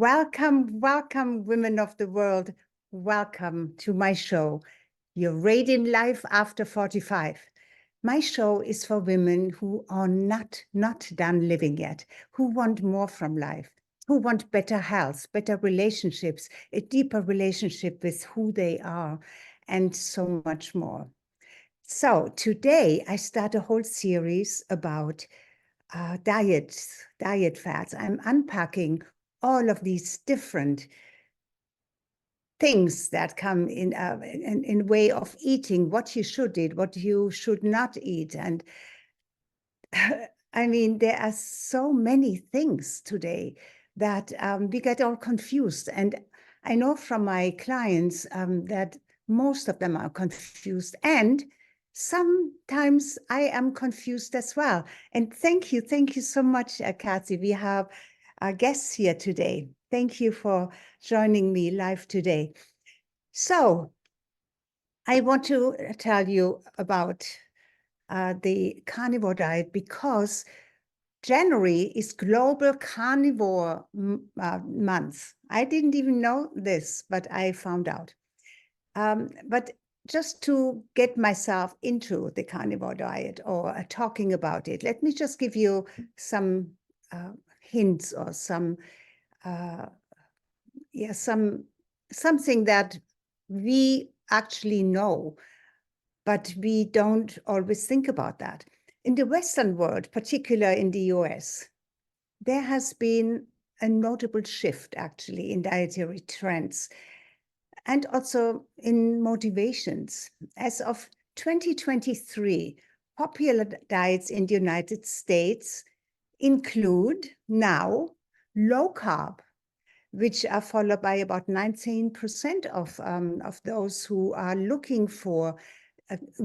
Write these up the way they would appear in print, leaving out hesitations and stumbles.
Welcome, welcome, women of the world. Welcome to my show, Your Radiant Life After 45. My show is for women who are not done living yet, who want more from life, who want better health, better relationships, a deeper relationship with who they are, and so much more. So today I start a whole series about diet fads. I'm unpacking all of these different things that come in way of eating, what you should eat, what you should not eat. And I mean, there are so many things today that we get all confused. And I know from my clients that most of them are confused. And sometimes I am confused as well. And thank you so much, Kathy. We have our guests here today. Thank you for joining me live today. So I want to tell you about the carnivore diet because January is Global Carnivore Month. I didn't even know this, but I found out. But just to get myself into the carnivore diet or talking about it, let me just give you some hints or something that we actually know, but we don't always think about that. In the Western world, particularly in the US, there has been a notable shift actually in dietary trends and also in motivations. As of 2023, popular diets in the United States include now low carb, which are followed by about 19% of those who are looking for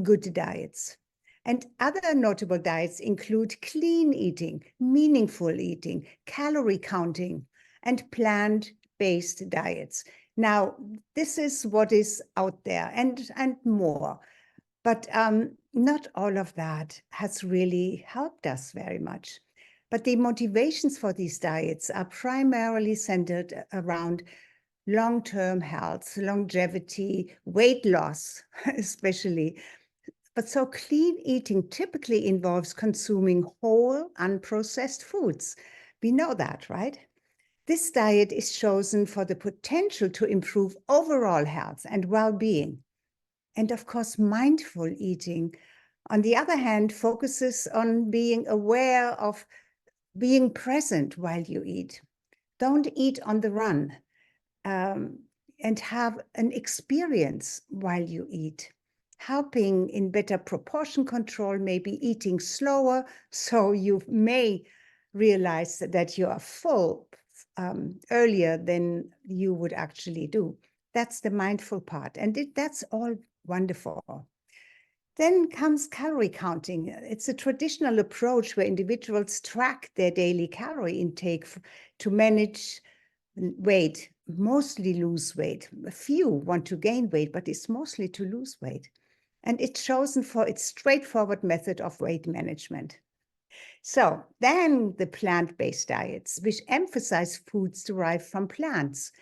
good diets. And other notable diets include clean eating, meaningful eating, calorie counting, and plant-based diets. Now, this is what is out there and more. But not all of that has really helped us very much. But the motivations for these diets are primarily centered around long-term health, longevity, weight loss, especially. But so clean eating typically involves consuming whole, unprocessed foods. We know that, right? This diet is chosen for the potential to improve overall health and well-being. And of course, mindful eating, on the other hand, focuses on being aware of being present while you eat. Don't eat on the run, and have an experience while you eat. Helping in better proportion control, maybe eating slower, so you may realize that you are full earlier than you would actually do. That's the mindful part, and that's all wonderful. Then comes calorie counting. It's a traditional approach where individuals track their daily calorie intake to manage weight, mostly lose weight. A few want to gain weight, but it's mostly to lose weight. And it's chosen for its straightforward method of weight management. So then the plant-based diets, which emphasize foods derived from plants,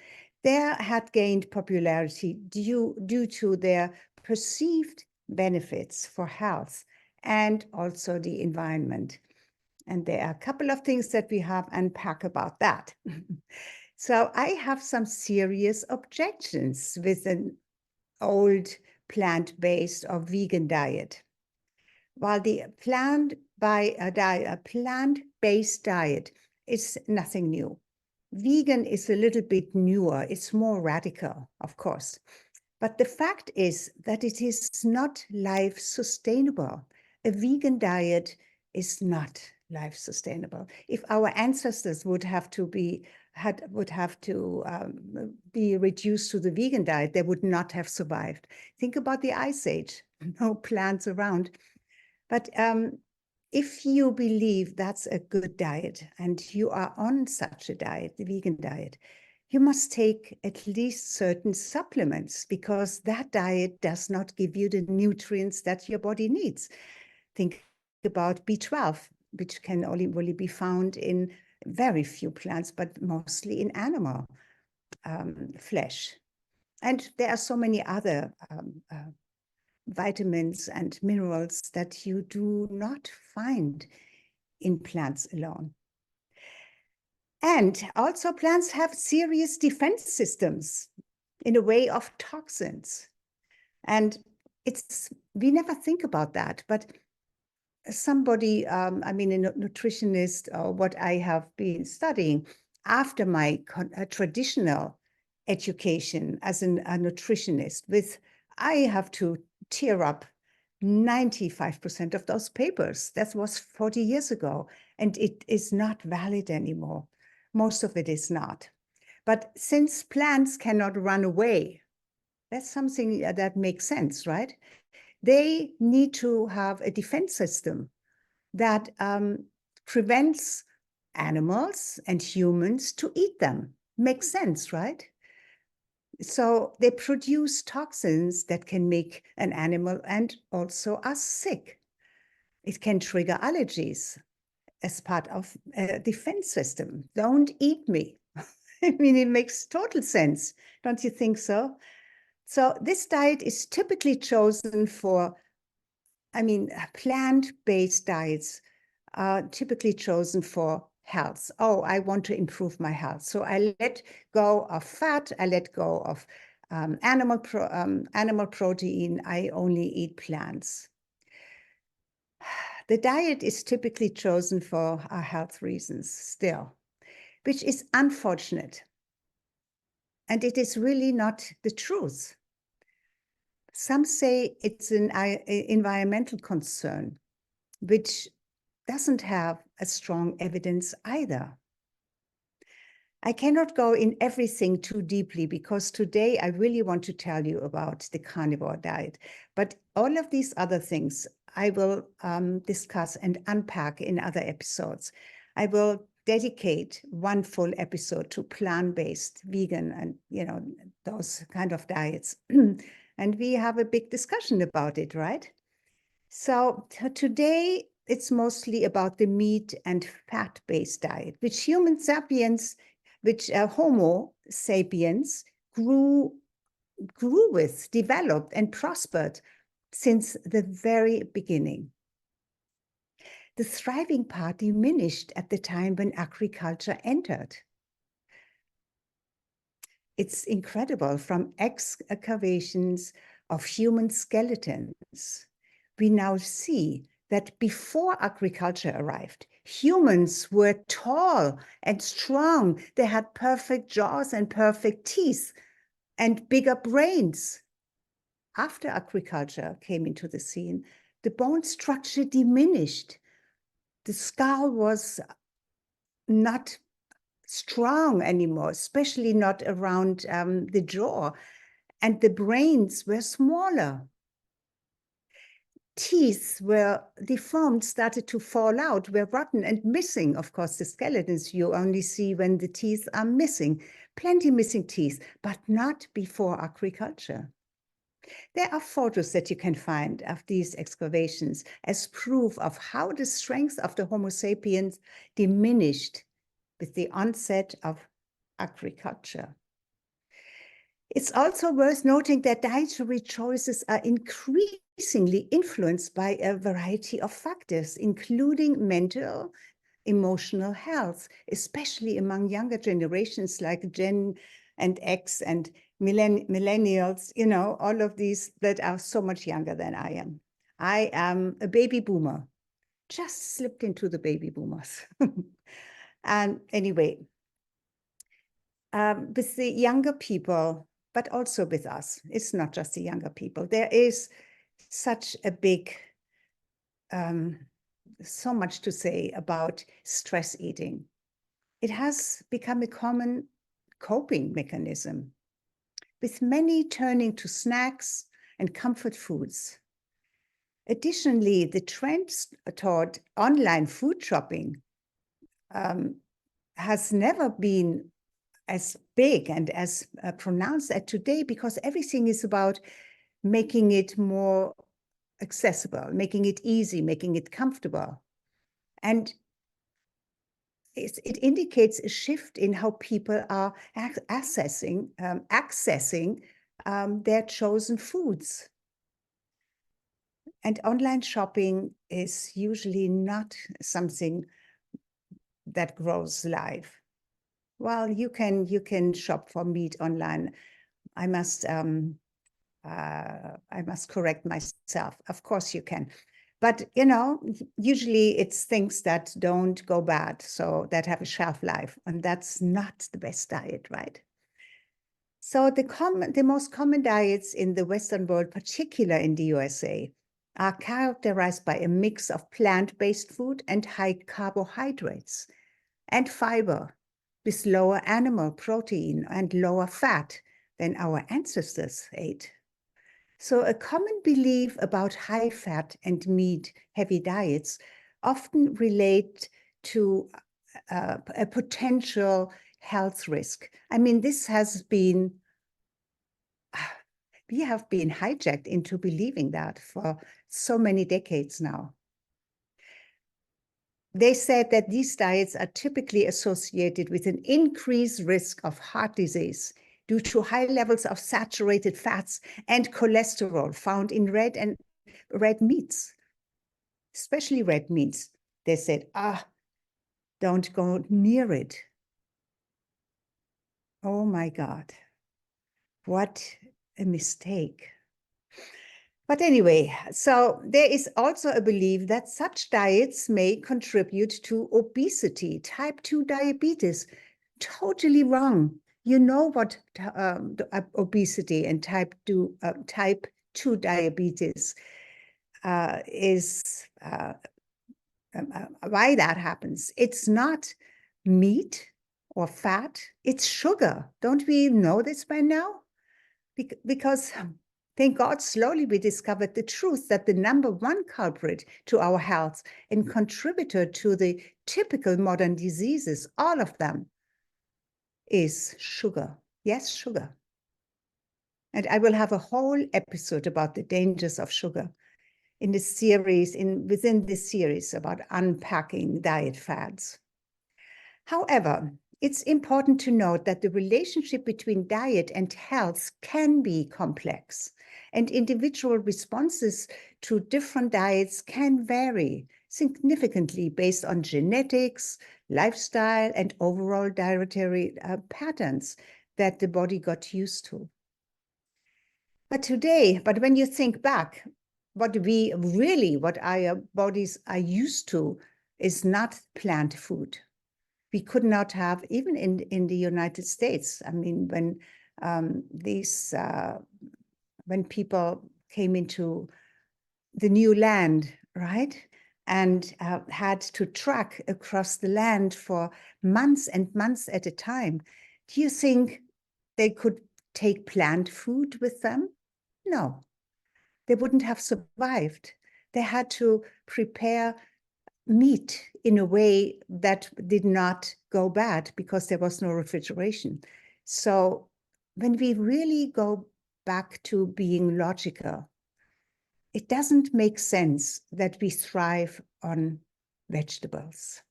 they had gained popularity due to their perceived benefits for health and also the environment. And there are a couple of things that we have unpack about that. So I have some serious objections with an old plant-based or vegan diet. While the plant-based diet is nothing new. Vegan is a little bit newer. It's more radical, of course. But the fact is that it is not life sustainable. A vegan diet is not life sustainable. If our ancestors would have to be reduced to the vegan diet, they would not have survived. Think about the Ice Age, no plants around. But if you believe that's a good diet and you are on such a diet, the vegan diet, you must take at least certain supplements because that diet does not give you the nutrients that your body needs. Think about B12, which can only really be found in very few plants, but mostly in animal flesh. And there are so many other vitamins and minerals that you do not find in plants alone. And also plants have serious defense systems in a way of toxins. And we never think about that, but somebody, I mean, a nutritionist, or what I have been studying after my traditional education as a nutritionist, I have to tear up 95% of those papers. That was 40 years ago, and it is not valid anymore. Most of it is not. But since plants cannot run away, that's something that makes sense, right? They need to have a defense system that prevents animals and humans to eat them. Makes sense, right? So they produce toxins that can make an animal and also us sick. It can trigger allergies as part of a defense system. Don't eat me. I mean, it makes total sense. Don't you think so? So this diet is typically chosen for, plant-based diets are typically chosen for health. Oh, I want to improve my health. So I let go of fat, I let go of animal protein, I only eat plants. The diet is typically chosen for health reasons still, which is unfortunate. And it is really not the truth. Some say it's an environmental concern, which doesn't have a strong evidence either. I cannot go in everything too deeply because today I really want to tell you about the carnivore diet. But all of these other things I will discuss and unpack in other episodes. I will dedicate one full episode to plant-based, vegan, and those kind of diets. And we have a big discussion about it, right? So today it's mostly about the meat and fat-based diet, which Homo sapiens grew with, developed, and prospered since the very beginning. The thriving part diminished at the time when agriculture entered. It's incredible. From excavations of human skeletons, we now see that before agriculture arrived, humans were tall and strong. They had perfect jaws and perfect teeth and bigger brains. After agriculture came into the scene, the bone structure diminished. The skull was not strong anymore, especially not around the jaw, and the brains were smaller. Teeth were deformed, started to fall out, were rotten and missing. Of course, the skeletons you only see when the teeth are missing. Plenty missing teeth, but not before agriculture. There are photos that you can find of these excavations as proof of how the strength of the Homo sapiens diminished with the onset of agriculture. It's also worth noting that dietary choices are increasingly influenced by a variety of factors, including mental, emotional health, especially among younger generations like Gen and X and millennials, all of these that are so much younger than I am. I am a baby boomer, just slipped into the baby boomers. And anyway, with the younger people, but also with us, it's not just the younger people. There is such a big, so much to say about stress eating. It has become a common coping mechanism, with many turning to snacks and comfort foods. Additionally, the trends toward online food shopping has never been as big and as pronounced as today, because everything is about making it more accessible, making it easy, making it comfortable. And it indicates a shift in how people are accessing their chosen foods. And online shopping is usually not something that grows live. Well, you can shop for meat online. I must correct myself. Of course you can. But, usually it's things that don't go bad, so that have a shelf life, and that's not the best diet, right? So the most common diets in the Western world, particularly in the USA, are characterized by a mix of plant-based food and high carbohydrates and fiber, with lower animal protein and lower fat than our ancestors ate. So a common belief about high fat and meat heavy diets often relate to a potential health risk. I mean, we have been hijacked into believing that for so many decades now. They said that these diets are typically associated with an increased risk of heart disease due to high levels of saturated fats and cholesterol found in red meats, especially red meats. They said, don't go near it. Oh my God, what a mistake. But anyway, so there is also a belief that such diets may contribute to obesity, type 2 diabetes. Totally wrong. You know what obesity and type 2 diabetes is, why that happens. It's not meat or fat, it's sugar. Don't we know this by now? Because thank God, slowly we discovered the truth that the #1 culprit to our health and contributor to the typical modern diseases, all of them, is sugar. Yes, sugar. And I will have a whole episode about the dangers of sugar in the series, within this series about unpacking diet fads. However, it's important to note that the relationship between diet and health can be complex, and individual responses to different diets can vary significantly based on genetics, lifestyle, and overall dietary patterns that the body got used to. But when you think back, what our bodies are used to is not plant food. We could not have, even in the United States. I mean, when people came into the new land, right, and had to trek across the land for months and months at a time, do you think they could take plant food with them? No, they wouldn't have survived. They had to prepare meat in a way that did not go bad because there was no refrigeration. So when we really go back to being logical, it doesn't make sense that we thrive on vegetables.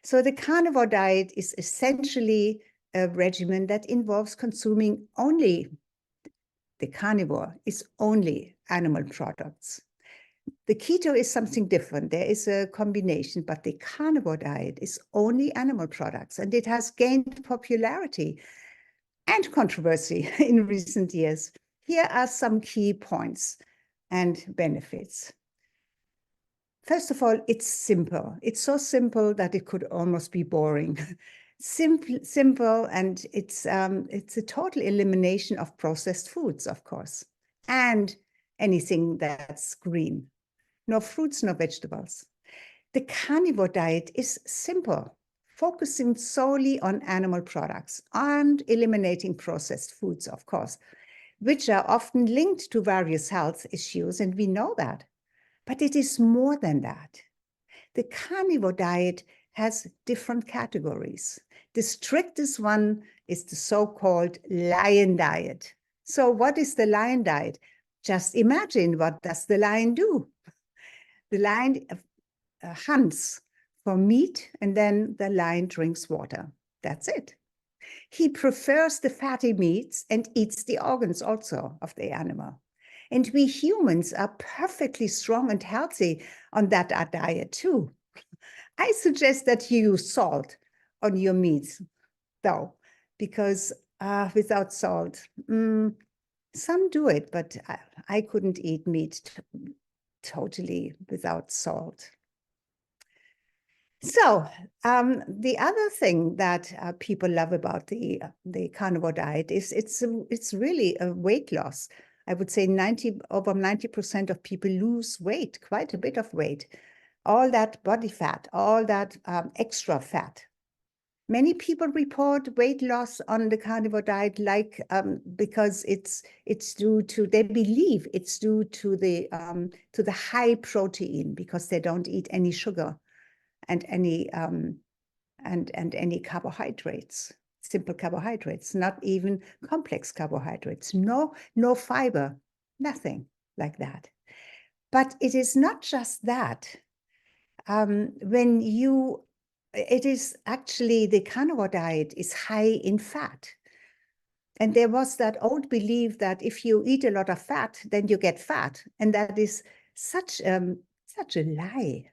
So the carnivore diet is essentially a regimen that involves consuming only, the carnivore is only animal products. The keto is something different. There is a combination, but the carnivore diet is only animal products, and it has gained popularity and controversy in recent years. Here are some key points and benefits. First of all, it's simple. It's so simple that it could almost be boring. Simple, and it's a total elimination of processed foods, of course, and anything that's green. No fruits, no vegetables. The carnivore diet is simple, focusing solely on animal products and eliminating processed foods, of course, which are often linked to various health issues, and we know that. But it is more than that. The carnivore diet has different categories. The strictest one is the so-called lion diet. So what is the lion diet? Just imagine, what does the lion do? The lion hunts for meat, and then the lion drinks water. That's it. He prefers the fatty meats and eats the organs also of the animal. And we humans are perfectly strong and healthy on that diet too. I suggest that you use salt on your meats, though, because without salt, some do it, but I couldn't eat meat totally without salt. So the other thing that people love about the carnivore diet is it's really a weight loss. I would say over 90% of people lose weight, quite a bit of weight. All that body fat, all that extra fat. Many people report weight loss on the carnivore diet, because it's due to, they believe it's due to the high protein, because they don't eat any sugar and any any carbohydrates, simple carbohydrates, not even complex carbohydrates, no fiber, nothing like that. But it is not just that. It is actually, the carnivore diet is high in fat. And there was that old belief that if you eat a lot of fat, then you get fat. And that is such a lie.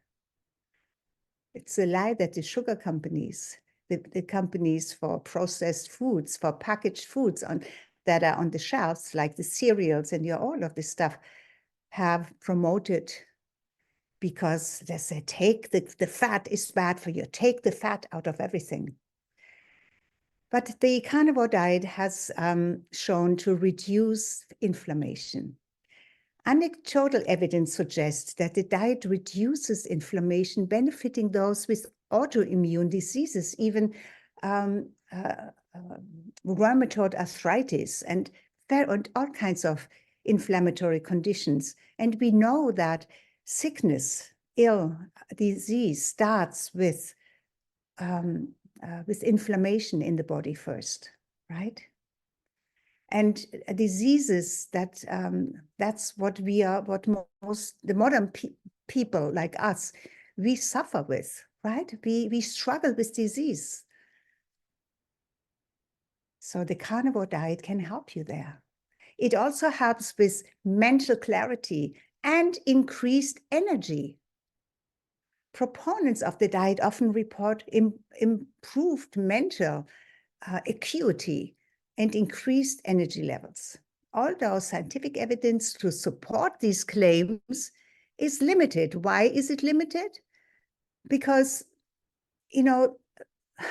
It's a lie that the sugar companies, the companies for processed foods, for packaged foods that are on the shelves, like the cereals and all of this stuff, have promoted, because they say, take the fat is bad for you, take the fat out of everything. But the carnivore diet has shown to reduce inflammation. Anecdotal evidence suggests that the diet reduces inflammation, benefiting those with autoimmune diseases, even rheumatoid arthritis and all kinds of inflammatory conditions. And we know that sickness, disease starts with inflammation in the body first, right? And diseases that's what the modern people like us, we suffer with, right? We struggle with disease. So the carnivore diet can help you there. It also helps with mental clarity and increased energy. Proponents of the diet often report improved mental acuity and increased energy levels. Although scientific evidence to support these claims is limited. Why is it limited? Because,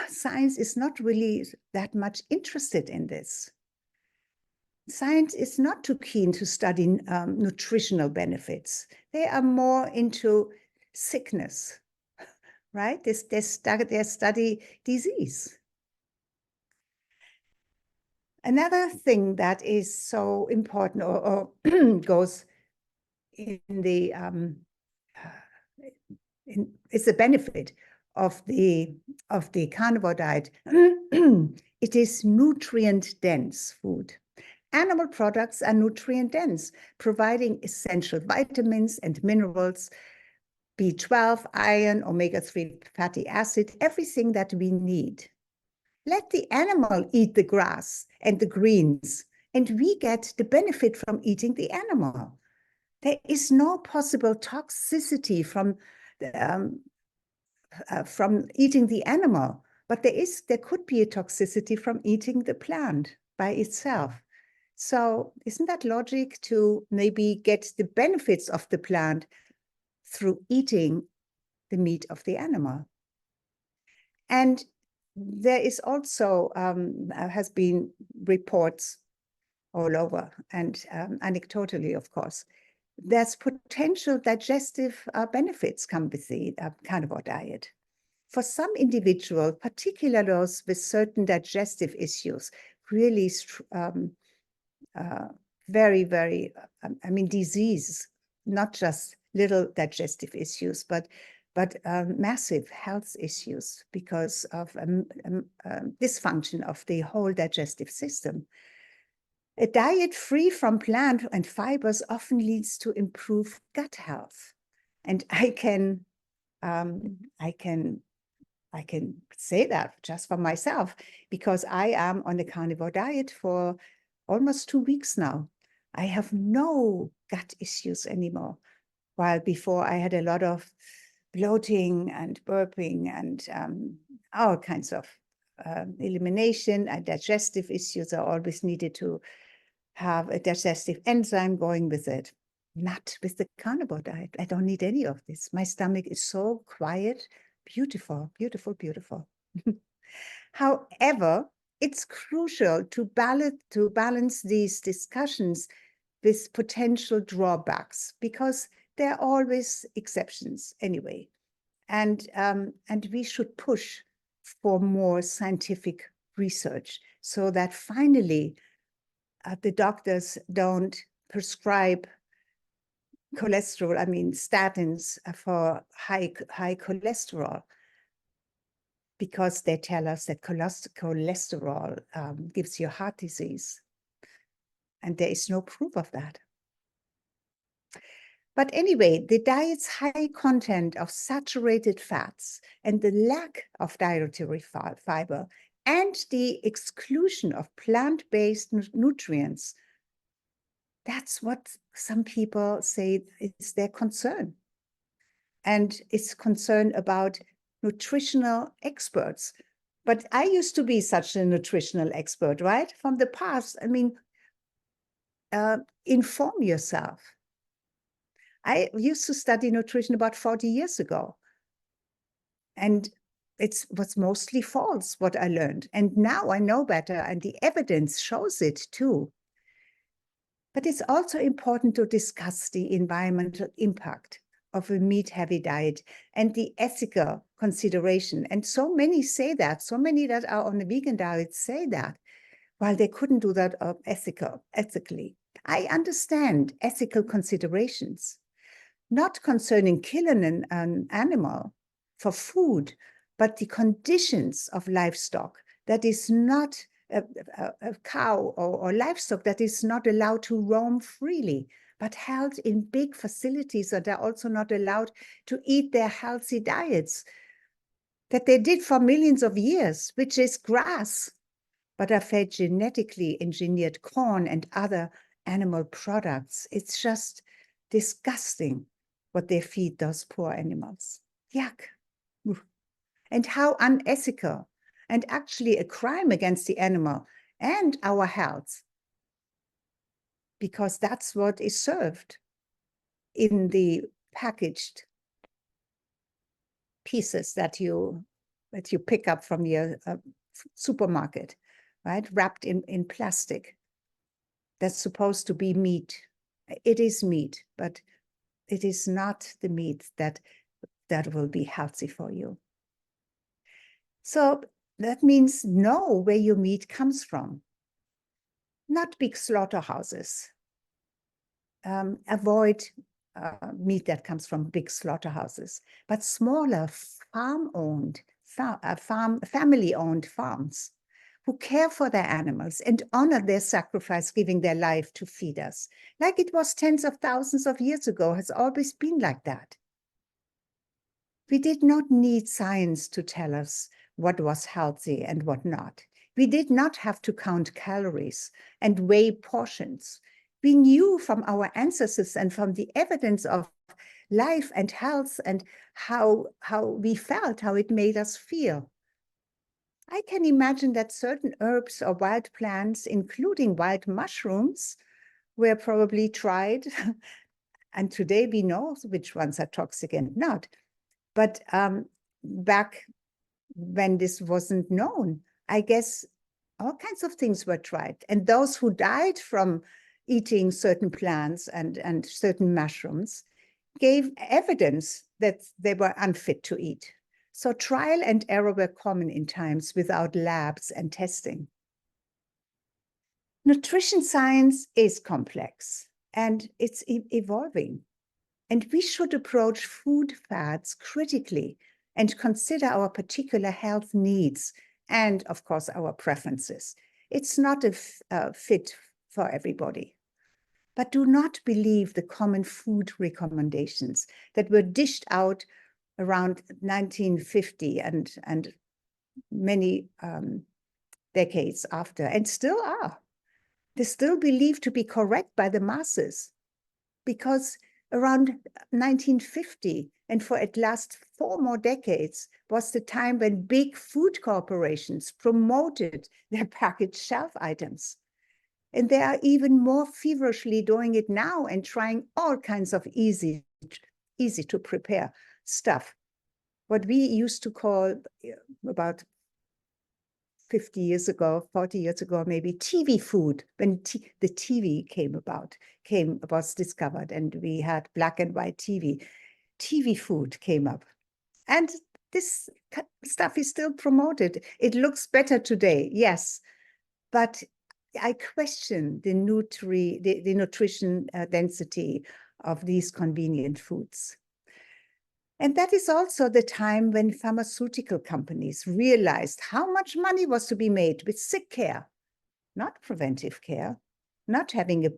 science is not really that much interested in this. Science is not too keen to study nutritional benefits. They are more into sickness, right? They study disease. Another thing that is so important or goes in the it's a benefit of the carnivore diet. It is nutrient dense food. Animal products are nutrient dense, providing essential vitamins and minerals, B12, iron, omega-3 fatty acid, everything that we need. Let the animal eat the grass and the greens, and we get the benefit from eating the animal. There is no possible toxicity from eating the animal, but there could be a toxicity from eating the plant by itself. So isn't that logic to maybe get the benefits of the plant through eating the meat of the animal? And there is also, has been reports all over, and anecdotally, of course, there's potential digestive benefits come with the carnivore diet. For some individuals, particularly those with certain digestive issues, really very, very, disease, not just little digestive issues, but massive health issues because of dysfunction of the whole digestive system. A diet free from plant and fibers often leads to improved gut health. And I can I can say that just for myself, because I am on a carnivore diet for almost 2 weeks now. I have no gut issues anymore. While before I had a lot of bloating and burping and all kinds of elimination and digestive issues. I always needed to have a digestive enzyme going with it. Not with the carnivore diet. I don't need any of this. My stomach is so quiet, beautiful, beautiful, beautiful. However, it's crucial to balance these discussions with potential drawbacks, because there are always exceptions anyway. And we should push for more scientific research so that finally the doctors don't prescribe cholesterol, I mean statins for high cholesterol, because they tell us that cholesterol gives you heart disease. And there is no proof of that. But anyway, the diet's high content of saturated fats and the lack of dietary fiber and the exclusion of plant-based nutrients, that's what some people say is their concern. And it's concern about nutritional experts. But I used to be such a nutritional expert, right? From the past. I mean, inform yourself. I used to study nutrition about 40 years ago. And it was mostly false, what I learned. And now I know better, and the evidence shows it too. But it's also important to discuss the environmental impact of a meat-heavy diet and the ethical consideration. And so many say that, so many that are on the vegan diet say that, while they couldn't do that ethically. I understand ethical considerations, not concerning killing an animal for food, but the conditions of livestock that is not a cow or livestock that is not allowed to roam freely, but held in big facilities that are also not allowed to eat their healthy diets that they did for millions of years, which is grass, but are fed genetically engineered corn and other animal products. It's just disgusting what they feed those poor animals. Yuck. And how unethical, and actually a crime against the animal and our health, because that's what is served in the packaged pieces that you pick up from your supermarket, right? Wrapped in plastic. That's supposed to be meat. It is meat, but it is not the meat that will be healthy for you. So that means know where your meat comes from. Not big slaughterhouses. Avoid meat that comes from big slaughterhouses, but smaller family-owned farms who care for their animals and honor their sacrifice, giving their life to feed us. Like it was tens of thousands of years ago, has always been like that. We did not need science to tell us what was healthy and what not. We did not have to count calories and weigh portions. We knew from our ancestors and from the evidence of life and health and how we felt, how it made us feel. I can imagine that certain herbs or wild plants, including wild mushrooms, were probably tried. And today we know which ones are toxic and not. But back when this wasn't known, I guess all kinds of things were tried. And those who died from eating certain plants and certain mushrooms gave evidence that they were unfit to eat. So trial and error were common in times without labs and testing. Nutrition science is complex and it's evolving. And we should approach food fads critically and consider our particular health needs and, of course, our preferences. It's not a fit for everybody. But do not believe the common food recommendations that were dished out around 1950 and many decades after, and still are. They're still believed to be correct by the masses, because around 1950, and for at least 4 more decades, was the time when big food corporations promoted their packaged shelf items. And they are even more feverishly doing it now and trying all kinds of easy to prepare stuff. What we used to call about 50 years ago, 40 years ago, maybe TV food, when the TV was discovered, and we had black and white TV. TV food came up. And this stuff is still promoted. It looks better today, yes, but I question the nutrition density of these convenient foods. And that is also the time when pharmaceutical companies realized how much money was to be made with sick care, not preventive care, not having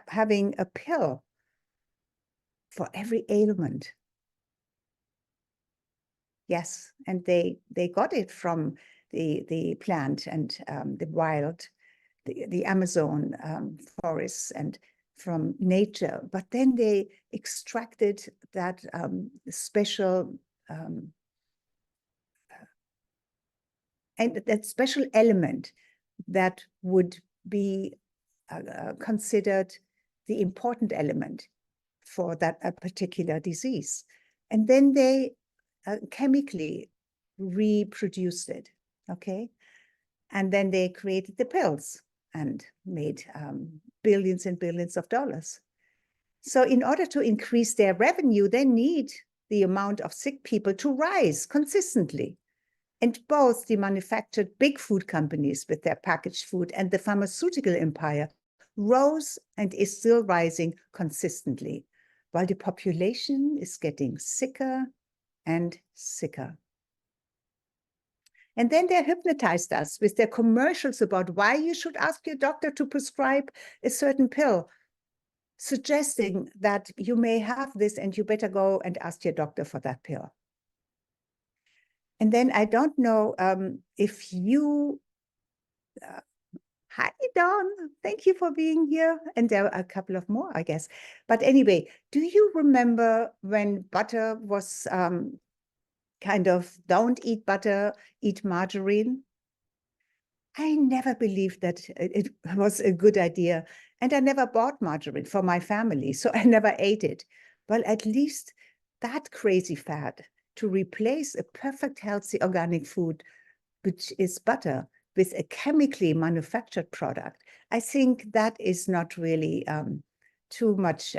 having a pill for every ailment. Yes, and they got it from the plant and the wild, the Amazon forests and from nature, but then they extracted that special and that special element that would be considered the important element for that particular disease. And then they chemically reproduced it, okay? And then they created the pills and made billions and billions of dollars. So in order to increase their revenue, they need the amount of sick people to rise consistently. And both the manufactured big food companies with their packaged food and the pharmaceutical empire rose and is still rising consistently, while the population is getting sicker and sicker. And then they hypnotized us with their commercials about why you should ask your doctor to prescribe a certain pill, suggesting that you may have this and you better go and ask your doctor for that pill. And then I don't know if you, hi, Dawn, thank you for being here. And there are a couple of more, I guess. But anyway, do you remember when butter was kind of, don't eat butter, eat margarine? I never believed that it was a good idea. And I never bought margarine for my family, so I never ate it. Well, at least that crazy fad to replace a perfect healthy organic food, which is butter, with a chemically manufactured product, I think that is not really too much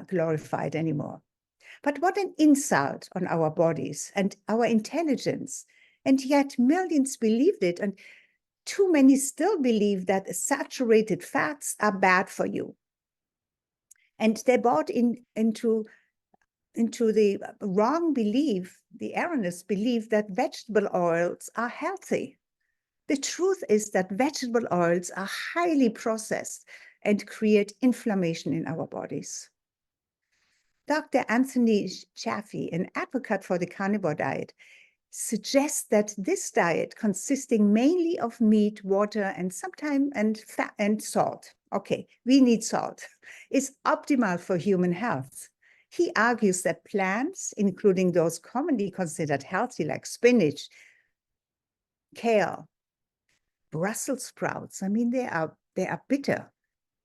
glorified anymore. But what an insult on our bodies and our intelligence. And yet millions believed it, and too many still believe that saturated fats are bad for you. And they bought into the wrong belief, the erroneous belief that vegetable oils are healthy. The truth is that vegetable oils are highly processed and create inflammation in our bodies. Dr. Anthony Chaffee, an advocate for the carnivore diet, suggests that this diet, consisting mainly of meat, water, and sometimes fat and salt, okay, we need salt, is optimal for human health. He argues that plants, including those commonly considered healthy like spinach, kale, Brussels sprouts, I mean, they are bitter.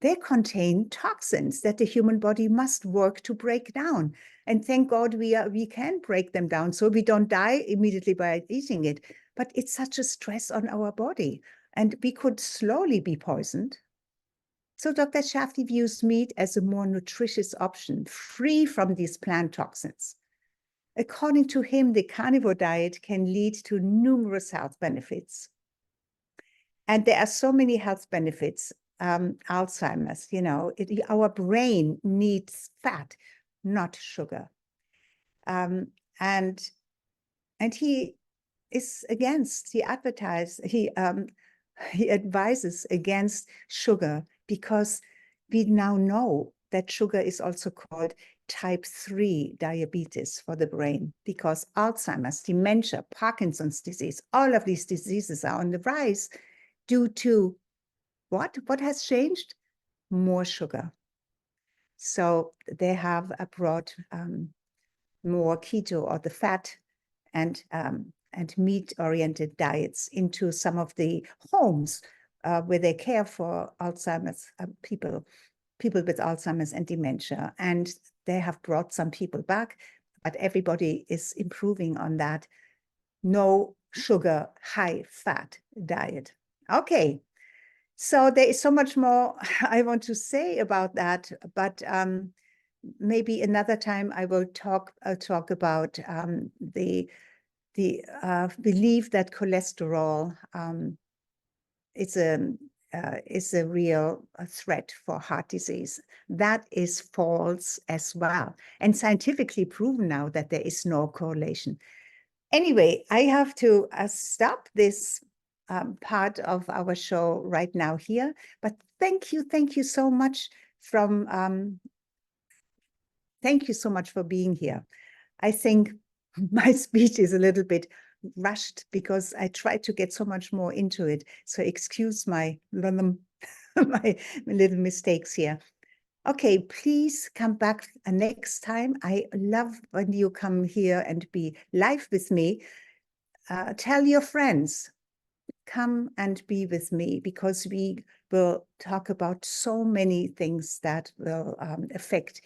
They contain toxins that the human body must work to break down. And thank God we can break them down so we don't die immediately by eating it. But it's such a stress on our body, and we could slowly be poisoned. So Dr. Chaffee views meat as a more nutritious option, free from these plant toxins. According to him, the carnivore diet can lead to numerous health benefits. And there are so many health benefits. Alzheimer's, you know, our brain needs fat, not sugar. And he is against, he advises against sugar, because we now know that sugar is also called type 3 diabetes for the brain, because Alzheimer's, dementia, Parkinson's disease, all of these diseases are on the rise due to what? What has changed? More sugar. So they have brought more keto, or the fat and meat-oriented diets into some of the homes where they care for Alzheimer's people with Alzheimer's and dementia. And they have brought some people back, but everybody is improving on that no sugar, high fat diet. Okay, so there is so much more I want to say about that, but maybe another time I will talk about the belief that cholesterol is a real threat for heart disease. That is false as well, and scientifically proven now that there is no correlation. Anyway, I have to stop this part of our show right now here, but thank you so much thank you so much for being here. I think my speech is a little bit rushed because I tried to get so much more into it. So excuse my little mistakes here. Okay, please come back next time. I love when you come here and be live with me. Tell your friends, come and be with me, because we will talk about so many things that will affect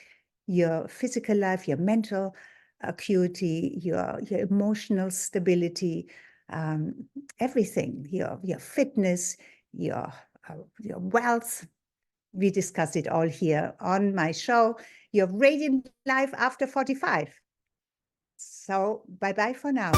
your physical life, your mental acuity, your emotional stability, everything, your fitness, your wealth. We discuss it all here on my show, Your Radiant Life After 45. So bye-bye for now.